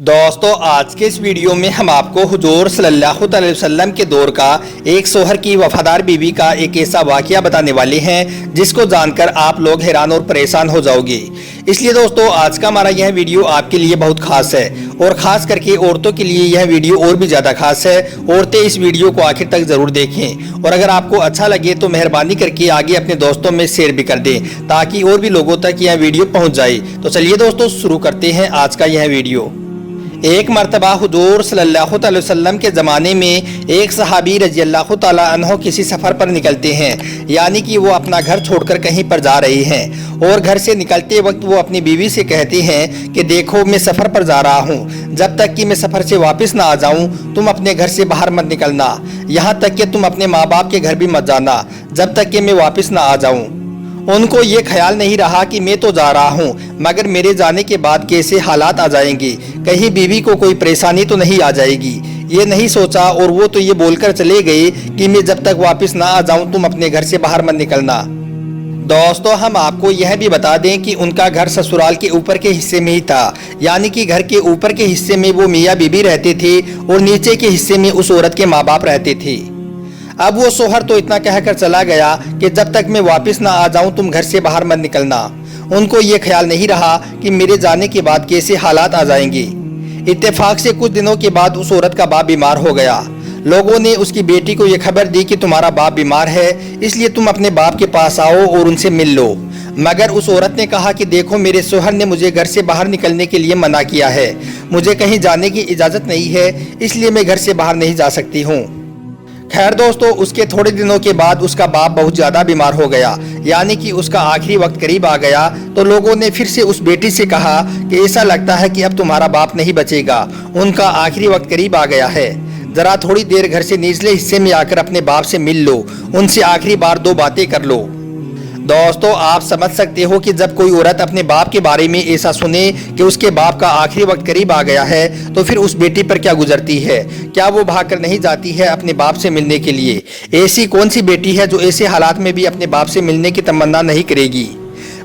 दोस्तों आज के इस वीडियो में हम आपको हुजूर सल्लल्लाहु अलैहि वसल्लम के दौर का एक शोहर की वफादार बीवी का एक ऐसा वाकया बताने वाले हैं जिसको जानकर आप लोग हैरान और परेशान हो जाओगे। इसलिए दोस्तों आज का हमारा यह वीडियो आपके लिए बहुत खास है और ख़ास करके औरतों के लिए यह वीडियो और भी ज़्यादा खास है। औरतें इस वीडियो को आखिर तक ज़रूर देखें और अगर आपको अच्छा लगे तो मेहरबानी करके आगे अपने दोस्तों में शेयर भी कर दें ताकि और भी लोगों तक यह वीडियो पहुँच जाए। तो चलिए दोस्तों शुरू करते हैं आज का यह वीडियो। एक मरतबा हुजूर सल्लल्लाहु अलैहि वसल्लम के ज़माने में एक सहाबी रजी अल्लाह तआला अन्हो किसी सफ़र पर निकलते हैं, यानी कि वो अपना घर छोड़कर कहीं पर जा रहे हैं और घर से निकलते वक्त वो अपनी बीवी से कहते हैं कि देखो मैं सफ़र पर जा रहा हूँ, जब तक कि मैं सफ़र से वापस ना आ जाऊँ तुम अपने घर से बाहर मत निकलना, यहाँ तक कि तुम अपने माँ बाप के घर भी मत जाना जब तक कि मैं वापस ना आ जाऊँ। उनको ये ख्याल नहीं रहा कि मैं तो जा रहा हूँ मगर मेरे जाने के बाद कैसे हालात आ जाएंगे, कहीं बीवी को कोई परेशानी तो नहीं आ जाएगी, ये नहीं सोचा और वो तो ये बोलकर चले गए कि मैं जब तक वापस ना आ जाऊँ तुम अपने घर से बाहर मत निकलना। दोस्तों हम आपको यह भी बता दें कि उनका घर ससुराल के ऊपर के हिस्से में ही था, यानी कि घर के ऊपर के हिस्से में वो मियाँ बीबी रहते थे और नीचे के हिस्से में उस औरत के माँ बाप रहते थे। अब वो शोहर तो इतना कहकर चला गया कि जब तक मैं वापस ना आ जाऊं तुम घर से बाहर मत निकलना। उनको ये ख्याल नहीं रहा कि मेरे जाने के बाद कैसे हालात आ जाएंगे। इत्तेफाक से कुछ दिनों के बाद उस औरत का बाप बीमार हो गया। लोगों ने उसकी बेटी को ये खबर दी कि तुम्हारा बाप बीमार है, इसलिए तुम अपने बाप के पास आओ और उनसे मिल लो। मगर उस औरत ने कहा कि देखो मेरे शोहर ने मुझे घर से बाहर निकलने के लिए मना किया है, मुझे कहीं जाने की इजाज़त नहीं है, इसलिए मैं घर से बाहर नहीं जा सकती हूँ। खैर दोस्तों उसके थोड़े दिनों के बाद उसका बाप बहुत ज़्यादा बीमार हो गया, यानी कि उसका आखिरी वक्त करीब आ गया। तो लोगों ने फिर से उस बेटी से कहा कि ऐसा लगता है कि अब तुम्हारा बाप नहीं बचेगा, उनका आखिरी वक्त करीब आ गया है, ज़रा थोड़ी देर घर से निचले हिस्से में आकर अपने बाप से मिल लो, उनसे आखिरी बार दो बातें कर लो। दोस्तों आप समझ सकते हो कि जब कोई औरत अपने बाप के बारे में ऐसा सुने कि उसके बाप का आखिरी वक्त करीब आ गया है तो फिर उस बेटी पर क्या गुजरती है, क्या वो भागकर नहीं जाती है अपने बाप से मिलने के लिए। ऐसी कौन सी बेटी है जो ऐसे हालात में भी अपने बाप से मिलने की तमन्ना नहीं करेगी।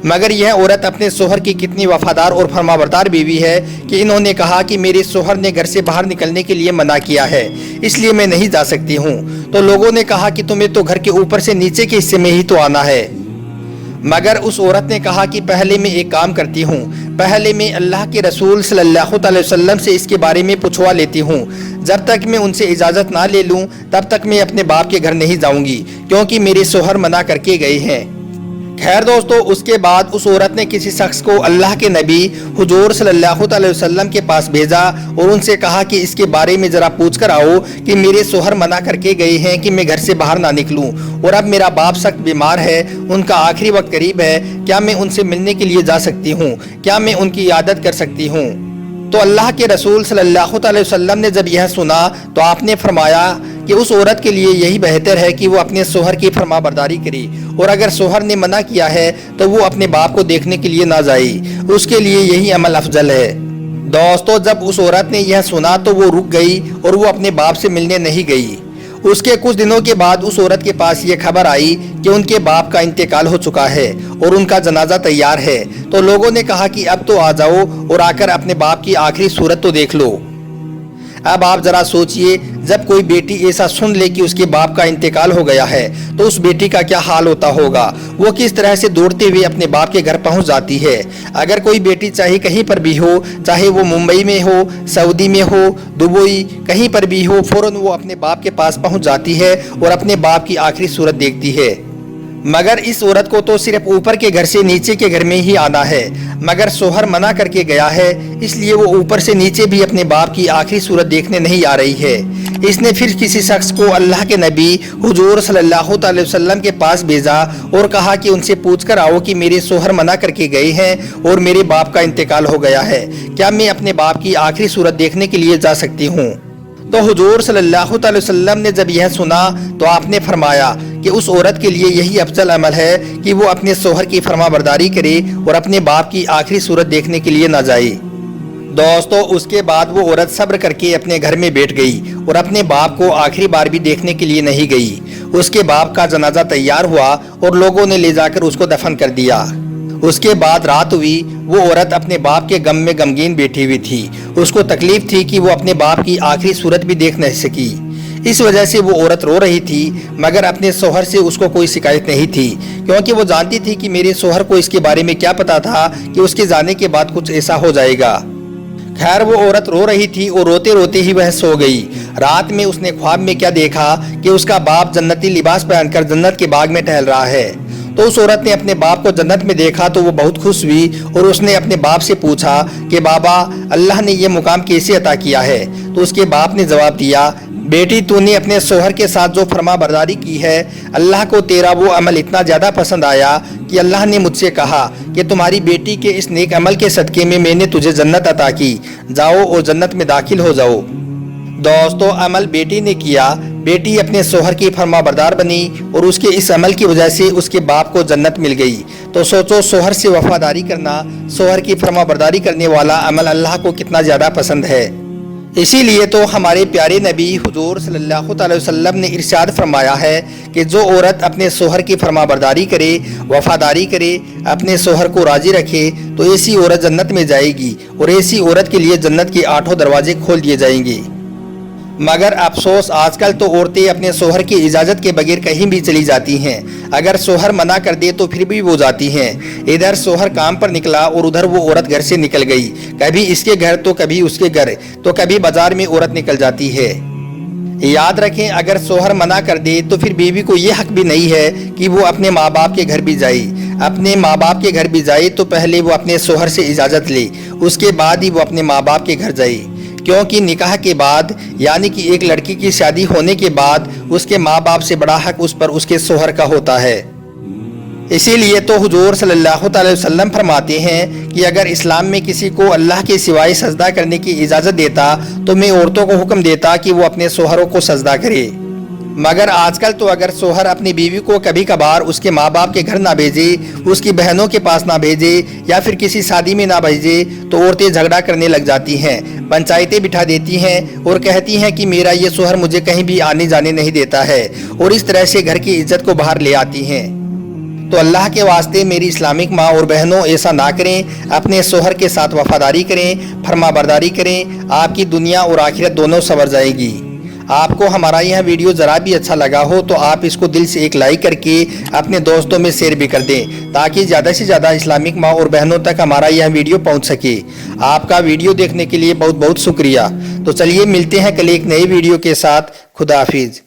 मगर यह औरत अपने शोहर की कितनी वफादार और फरमाबरदार बीवी है कि इन्होंने कहा कि मेरे शोहर ने घर से बाहर निकलने के लिए मना किया है, इसलिए मैं नहीं जा सकती हूँ। तो लोगों ने कहा कि तुम्हें तो घर के ऊपर से नीचे के हिस्से में ही तो आना है। मगर उस औरत ने कहा कि पहले मैं एक काम करती हूँ, पहले मैं अल्लाह के रसूल सल्लल्लाहु अलैहि वसल्लम से इसके बारे में पूछवा लेती हूँ। जब तक मैं उनसे इजाज़त ना ले लूँ तब तक मैं अपने बाप के घर नहीं जाऊँगी, क्योंकि मेरे शोहर मना करके गए हैं। खैर दोस्तों उसके बाद उस औरत ने किसी शख्स को अल्लाह के नबी हुजूर सल्लल्लाहु अलैहि वसल्लम के पास भेजा और उनसे कहा कि इसके बारे में ज़रा पूछ कर आओ कि मेरे शोहर मना करके गए हैं कि मैं घर से बाहर ना निकलूं और अब मेरा बाप सख्त बीमार है, उनका आखिरी वक्त करीब है, क्या मैं उनसे मिलने के लिए जा सकती हूँ, क्या मैं उनकी इयादत कर सकती हूँ। तो अल्लाह के रसूल सल्लल्लाहु अलैहि वसल्लम ने जब यह सुना तो आपने फरमाया कि उस औरत के लिए यही बेहतर है कि वो अपने शोहर की फरमाबरदारी करे और अगर शोहर ने मना किया है तो वो अपने बाप को देखने के लिए ना जाए, उसके लिए यही अमल अफजल है। दोस्तों जब उस औरत ने यह सुना तो वो रुक गई और वो अपने बाप से मिलने नहीं गई। उसके कुछ दिनों के बाद उस औरत के पास ये खबर आई कि उनके बाप का इंतकाल हो चुका है और उनका जनाजा तैयार है। तो लोगों ने कहा कि अब तो आ जाओ और आकर अपने बाप की आखिरी सूरत तो देख लो। अब आप जरा सोचिए जब कोई बेटी ऐसा सुन ले कि उसके बाप का इंतकाल हो गया है तो उस बेटी का क्या हाल होता होगा, वो किस तरह से दौड़ते हुए अपने बाप के घर पहुंच जाती है। अगर कोई बेटी चाहे कहीं पर भी हो, चाहे वो मुंबई में हो, सऊदी में हो, दुबई, कहीं पर भी हो, फौरन वो अपने बाप के पास पहुंच जाती है और अपने बाप की आखिरी सूरत देखती है। मगर इस औरत को तो सिर्फ ऊपर के घर से नीचे के घर में ही आना है, मगर शोहर मना करके गया है, इसलिए वो ऊपर से नीचे भी अपने बाप की आखिरी सूरत देखने नहीं आ रही है। इसने फिर किसी शख्स को अल्लाह के नबी हुजूर सल्लल्लाहु अलैहि वसल्लम के पास भेजा और कहा कि उनसे पूछ कर आओ कि मेरे शोहर मना करके गए हैं और मेरे बाप का इंतकाल हो गया है, क्या मैं अपने बाप की आखिरी सूरत देखने के लिए जा सकती हूँ। तो हुजूर सल्लल्लाहु अलैहि वसल्लम ने जब यह सुना तो आपने फरमाया कि उस औरत के लिए यही अफजल अमल है कि वो अपने शोहर की फरमाबरदारी करे और अपने बाप की आखिरी सूरत देखने के लिए ना जाए। दोस्तों उसके बाद वो औरत सब्र करके अपने घर में बैठ गई और अपने बाप को आखिरी बार भी देखने के लिए नहीं गई। उसके बाप का जनाजा तैयार हुआ और लोगों ने ले जाकर उसको दफन कर दिया। उसके बाद रात हुई, वो औरत अपने बाप के गम में गमगीन बैठी हुई थी اس کو تکلیف تھی کہ وہ اپنے باپ کی آخری صورت بھی دیکھ نہیں سکی۔ اس وجہ سے وہ عورت رو رہی تھی، مگر اپنے شوہر سے اس کو کوئی شکایت نہیں تھی، کیونکہ وہ جانتی تھی کہ میرے شوہر کو اس کے بارے میں کیا پتا تھا کہ اس کے جانے کے بعد کچھ ایسا ہو جائے گا۔ خیر وہ عورت رو رہی تھی اور روتے روتے ہی وہ سو گئی۔ رات میں اس نے خواب میں کیا دیکھا کہ اس کا باپ جنتی لباس پہن کر جنت کے باغ میں ٹہل رہا ہے۔ تو اس عورت نے اپنے باپ کو جنت میں دیکھا تو وہ بہت خوش ہوئی اور اس نے اپنے باپ سے پوچھا کہ بابا، اللہ نے یہ مقام کیسے عطا کیا ہے؟ تو اس کے باپ نے جواب دیا، بیٹی تو نے اپنے شوہر کے ساتھ جو فرما برداری کی ہے، اللہ کو تیرا وہ عمل اتنا زیادہ پسند آیا کہ اللہ نے مجھ سے کہا کہ تمہاری بیٹی کے اس نیک عمل کے صدقے میں نے تجھے جنت عطا کی، جاؤ اور جنت میں داخل ہو جاؤ۔ دوستو، عمل بیٹی نے کیا، بیٹی اپنے شوہر کی فرما بردار بنی اور اس کے اس عمل کی وجہ سے اس کے باپ کو جنت مل گئی۔ تو سوچو، شوہر سے وفاداری کرنا، شوہر کی فرما برداری کرنے والا عمل اللہ کو کتنا زیادہ پسند ہے۔ اسی لیے تو ہمارے پیارے نبی حضور صلی اللہ علیہ وسلم نے ارشاد فرمایا ہے کہ جو عورت اپنے شوہر کی فرما برداری کرے، وفاداری کرے، اپنے شوہر کو راضی رکھے تو ایسی عورت جنت میں جائے گی اور ایسی عورت کے لیے جنت کے 8 دروازے کھول دیے جائیں گے۔ مگر افسوس، آج کل تو عورتیں اپنے شوہر کی اجازت کے بغیر کہیں بھی چلی جاتی ہیں۔ اگر شوہر منع کر دے تو پھر بھی وہ جاتی ہیں۔ ادھر شوہر کام پر نکلا اور ادھر وہ عورت گھر سے نکل گئی، کبھی اس کے گھر تو کبھی اس کے گھر، تو کبھی بازار میں عورت نکل جاتی ہے۔ یاد رکھیں، اگر شوہر منع کر دے تو پھر بیوی کو یہ حق بھی نہیں ہے کہ وہ اپنے ماں باپ کے گھر بھی جائے۔ اپنے ماں باپ کے گھر بھی جائے تو پہلے وہ اپنے شوہر سے اجازت لے، اس کے بعد ہی وہ اپنے ماں باپ کے گھر جائے، کیونکہ نکاح کے بعد، یعنی کہ ایک لڑکی کی شادی ہونے کے بعد، اس کے ماں باپ سے بڑا حق اس پر اس کے شوہر کا ہوتا ہے۔ اسی لیے تو حضور صلی اللہ علیہ وسلم فرماتے ہیں کہ اگر اسلام میں کسی کو اللہ کے سوائے سجدہ کرنے کی اجازت دیتا تو میں عورتوں کو حکم دیتا کہ وہ اپنے شوہروں کو سجدہ کرے۔ مگر آج کل تو اگر شوہر اپنی بیوی کو کبھی کبھار اس کے ماں باپ کے گھر نہ بھیجے، اس کی بہنوں کے پاس نہ بھیجے یا پھر کسی شادی میں نہ بھیجے تو عورتیں جھگڑا کرنے لگ جاتی ہیں، پنچایتیں بٹھا دیتی ہیں اور کہتی ہیں کہ میرا یہ شوہر مجھے کہیں بھی آنے جانے نہیں دیتا ہے، اور اس طرح سے گھر کی عزت کو باہر لے آتی ہیں۔ تو اللہ کے واسطے میری اسلامک ماں اور بہنوں، ایسا نہ کریں، اپنے شوہر کے ساتھ وفاداری کریں، فرما برداری کریں، آپ کی دنیا اور آخرت دونوں سنور جائے گی۔ آپ کو ہمارا یہ ویڈیو ذرا بھی اچھا لگا ہو تو آپ اس کو دل سے ایک لائک کر کے اپنے دوستوں میں شیئر بھی کر دیں، تاکہ زیادہ سے زیادہ اسلامک ماں اور بہنوں تک ہمارا یہ ویڈیو پہنچ سکے۔ آپ کا ویڈیو دیکھنے کے لیے بہت بہت شکریہ۔ تو چلیے ملتے ہیں کل ایک نئی ویڈیو کے ساتھ۔ خدا حافظ۔